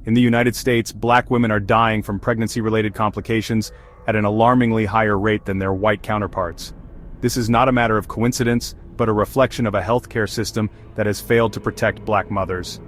In the United States, Black women are dying from pregnancy-related complications at an alarmingly higher rate than their white counterparts. This is not a matter of coincidence, but a reflection of a healthcare system that has failed to protect Black mothers.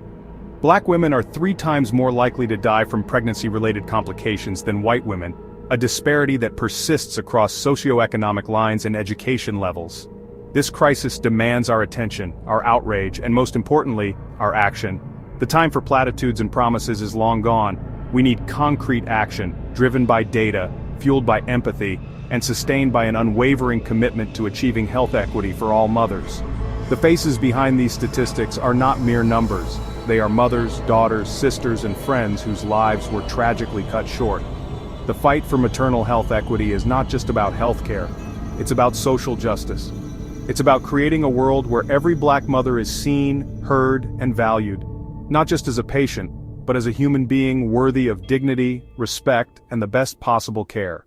Black women are 3 times more likely to die from pregnancy-related complications than white women, a disparity that persists across socioeconomic lines and education levels. This crisis demands our attention, our outrage, and most importantly, our action. The time for platitudes and promises is long gone. We need concrete action, driven by data, fueled by empathy, and sustained by an unwavering commitment to achieving health equity for all mothers. The faces behind these statistics are not mere numbers. They are mothers, daughters, sisters, and friends whose lives were tragically cut short. The fight for maternal health equity is not just about healthcare. It's about social justice. It's about creating a world where every Black mother is seen, heard, and valued, not just as a patient, but as a human being worthy of dignity, respect, and the best possible care.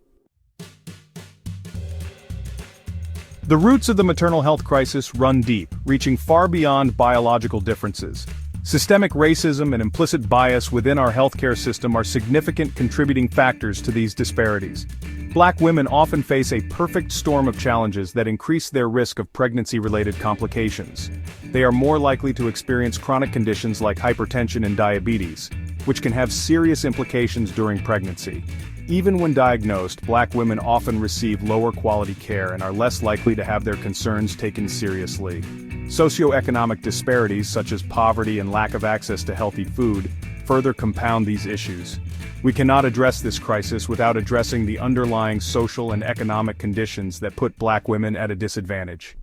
The roots of the maternal health crisis run deep, reaching far beyond biological differences. Systemic racism and implicit bias within our healthcare system are significant contributing factors to these disparities. Black women often face a perfect storm of challenges that increase their risk of pregnancy-related complications. They are more likely to experience chronic conditions like hypertension and diabetes, which can have serious implications during pregnancy. Even when diagnosed, Black women often receive lower quality care and are less likely to have their concerns taken seriously. Socioeconomic disparities such as poverty and lack of access to healthy food further compound these issues. We cannot address this crisis without addressing the underlying social and economic conditions that put Black women at a disadvantage.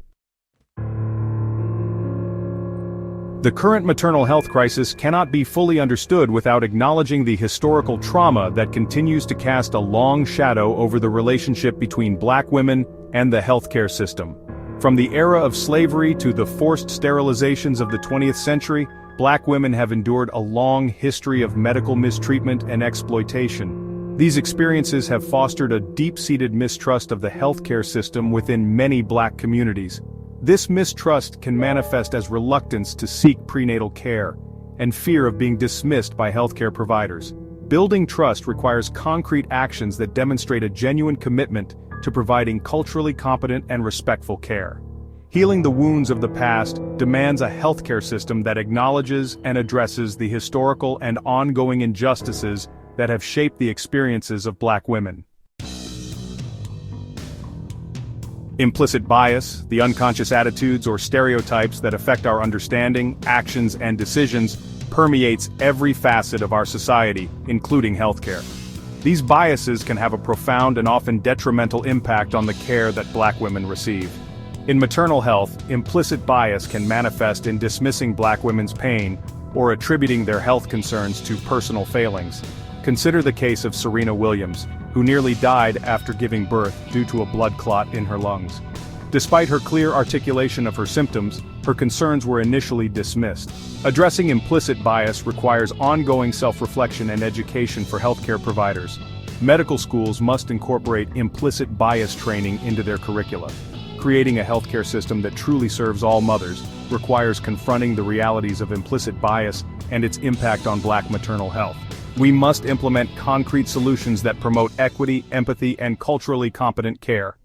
The current maternal health crisis cannot be fully understood without acknowledging the historical trauma that continues to cast a long shadow over the relationship between Black women and the healthcare system. From the era of slavery to the forced sterilizations of the 20th century, Black women have endured a long history of medical mistreatment and exploitation. These experiences have fostered a deep-seated mistrust of the healthcare system within many Black communities. This mistrust can manifest as reluctance to seek prenatal care and fear of being dismissed by healthcare providers. Building trust requires concrete actions that demonstrate a genuine commitment to providing culturally competent and respectful care. Healing the wounds of the past demands a healthcare system that acknowledges and addresses the historical and ongoing injustices that have shaped the experiences of Black women. Implicit bias, the unconscious attitudes or stereotypes that affect our understanding, actions, and decisions, permeates every facet of our society, including healthcare. These biases can have a profound and often detrimental impact on the care that Black women receive. In maternal health, implicit bias can manifest in dismissing Black women's pain or attributing their health concerns to personal failings. Consider the case of Serena Williams, who nearly died after giving birth due to a blood clot in her lungs. Despite her clear articulation of her symptoms, her concerns were initially dismissed. Addressing implicit bias requires ongoing self-reflection and education for healthcare providers. Medical schools must incorporate implicit bias training into their curricula. Creating a healthcare system that truly serves all mothers requires confronting the realities of implicit bias and its impact on Black maternal health. We must implement concrete solutions that promote equity, empathy, and culturally competent care.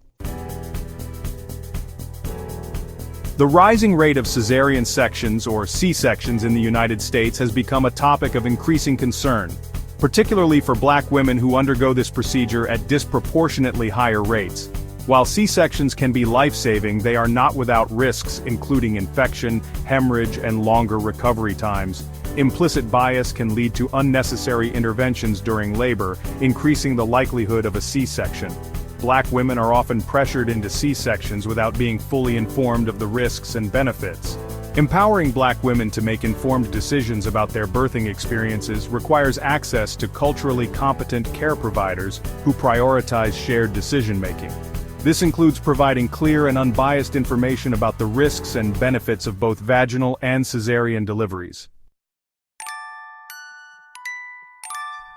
The rising rate of cesarean sections or C-sections in the United States has become a topic of increasing concern, particularly for Black women who undergo this procedure at disproportionately higher rates. While C-sections can be life-saving, they are not without risks including infection, hemorrhage, and longer recovery times. Implicit bias can lead to unnecessary interventions during labor, increasing the likelihood of a C-section. Black women are often pressured into C-sections without being fully informed of the risks and benefits. Empowering Black women to make informed decisions about their birthing experiences requires access to culturally competent care providers who prioritize shared decision-making. This includes providing clear and unbiased information about the risks and benefits of both vaginal and cesarean deliveries.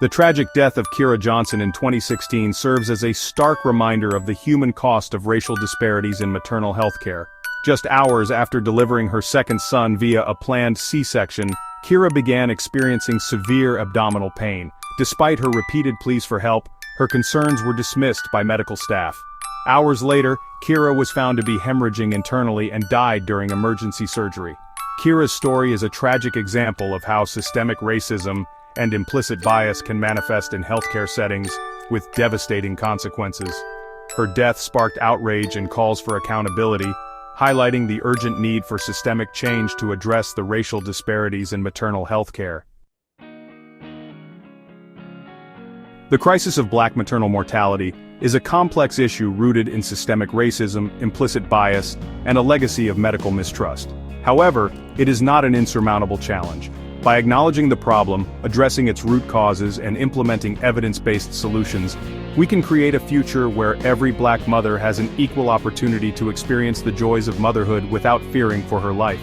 The tragic death of Kira Johnson in 2016 serves as a stark reminder of the human cost of racial disparities in maternal health care. Just hours after delivering her second son via a planned C-section, Kira began experiencing severe abdominal pain. Despite her repeated pleas for help, her concerns were dismissed by medical staff. Hours later, Kira was found to be hemorrhaging internally and died during emergency surgery. Kira's story is a tragic example of how systemic racism and implicit bias can manifest in healthcare settings, with devastating consequences. Her death sparked outrage and calls for accountability, highlighting the urgent need for systemic change to address the racial disparities in maternal health care. The crisis of Black maternal mortality is a complex issue rooted in systemic racism, implicit bias, and a legacy of medical mistrust. However, it is not an insurmountable challenge. By acknowledging the problem, addressing its root causes, and implementing evidence-based solutions, we can create a future where every Black mother has an equal opportunity to experience the joys of motherhood without fearing for her life.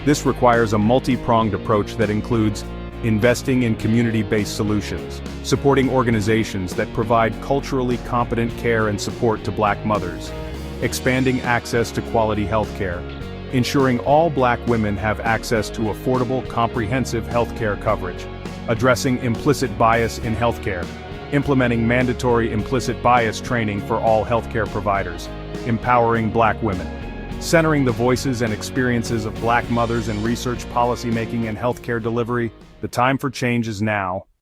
This requires a multi-pronged approach that includes investing in community-based solutions, supporting organizations that provide culturally competent care and support to Black mothers, expanding access to quality healthcare, ensuring all Black women have access to affordable, comprehensive healthcare coverage, addressing implicit bias in healthcare, implementing mandatory implicit bias training for all healthcare providers, empowering Black women, centering the voices and experiences of Black mothers in research, policymaking, and healthcare delivery. The time for change is now.